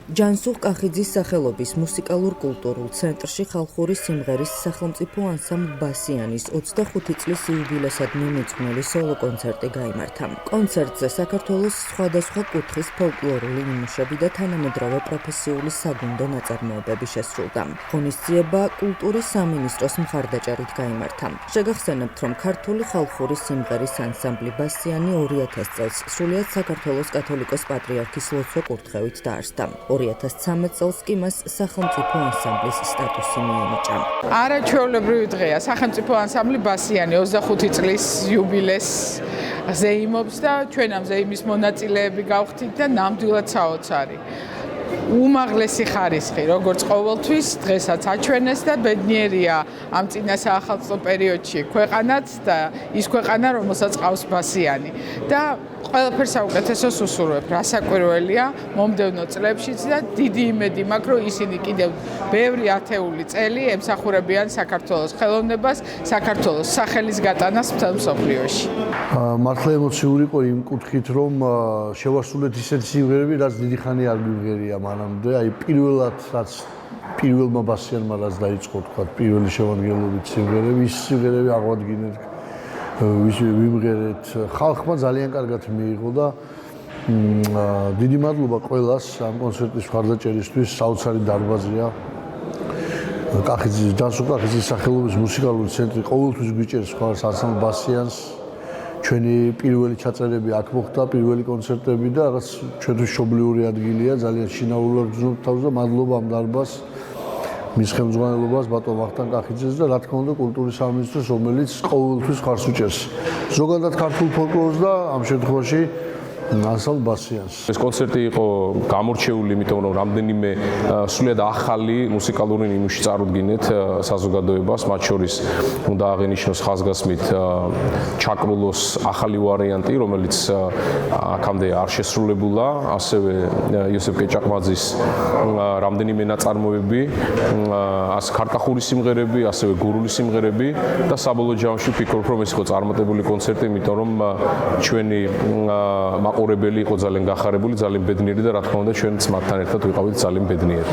ჯანსუღ კახიძის სახელობის მუსიკალურ-კულტურულ ცენტრში ხალხური სიმღერის სახელმწიფო ანსამბლ ბასიანის 25 წლის იუბილესადმი მიძღვნილი სოლო კონცერტი გაიმართა. კონცერტზე საქართველოს სხვადასხვა კუთხის ფოლკლორული ნიმუშები და თანამედროვე პროფესიული საგუნდო ნაწარმოებები შესრულდა. ღონისძიება კულტურის სამინისტროს მხარდაჭერით გაიმართა. შეგახსენებთ, რომ ქართული ხალხური სიმღერის ანსამბლი ბასიანი 2000 წელს სრულიად საქართველოს კათოლიკოს პატრიარქის ლოცვა კურთხევით დაარსდა. 2013 წელს კი მას სახელმწიფო ანსამბლის სტატუსი მიენიჭა. არაჩვეულებრივი დღეა. სახელმწიფო ანსამბლი ბასიანი 25 წლის იუბილეს ზეიმობს და ჩვენ ამ ზეიმის მონაწილეები გავხდით და ნამდვილად საოცარი. უმაღლესი ხარისხი, როგორც ყოველთვის, დღესაც აჩვენეს და ბედნიერია ამ წინა საახალწლო პერიოდში ქვეყანაც და ის ქვეყანა, რომელსაც ყავს ბასიანი. და ყველაფერს საუკეთესოს უსურვებ, რასაკვირველია მომდევნო წლებშიც და დიდი იმედი მაქვს, რომ ისინი კიდევ ბევრი ათეული წელი ემსახურებიან საქართველოს ხელოვნებას, საქართველოს სახელის გატანას მთელ მსოფლიოში. მართლა ემოციური იყო იმ კუთხით, რომ შევასრულეთ ისეთი სიმღერები, რაც დიდი ხანი არ მივღერია მანამდე, აი პირველად რაც პირველმა ბასიანმა რაც დაიწყო თქვა პირველი შევანგელობით სიმღერები, ის სიმღერები აღვადგინეთ ვიმღერეთ, ხალხმა ძალიან კარგად მიიღო და დიდი მადლობა ყველას ამ კონცერტის მხარდაჭერისთვის, საოცარი დარბაზია. ჯანსუღ კახიძის სახელობის მუსიკალური ცენტრი ყოველთვის გვიჭერს მხარს ანსამბლ ბასიანს. ჩვენი პირველი ჩაწერები აქ მოხდა, პირველი კონცერტები და რაღაც ჩვენთვის მშობლიური ადგილია, ძალიან შინაურად ვზნობ თავს და მადლობა ამ დარბაზს, მის ხელმძღვანელობას ბატონ ვახტანგ კახიძეს და რა თქმა უნდა კულტურის სამინისტროს, რომელიც ყოველთვის მხარს უჭერს ზოგადად ქართულ ფოლკლორს და ამ შემთხვევაში ანსამბლ ბასიანს. ეს კონცერტი იყო გამორჩეული, იმიტომ რომ რამდენიმე სრულიად ახალი მუსიკალური ნიმუში წარუდგინეთ საზოგადოებას, მათ შორის უნდა აღინიშნოს ხაზგასმით ჩაკრულოს ახალი ვარიანტი, რომელიც აქამდე არ შესრულებულა, ასევე იოსებ კეჭაყმაძის რამდენიმე ნაწარმოები, ქართახური სიმღერები, ასევე გურული სიმღერები და საბოლოო ჯამში ვფიქრობ, რომ ეს იყო წარმატებული კონცერტი, იმიტომ რომ ჩვენი მაყურებელი იყო ძალიან გახარებული, ძალიან ბედნიერი და რა თქმა უნდა ჩვენც მათთან ერთად ვიყავით ძალიან ბედნიერი.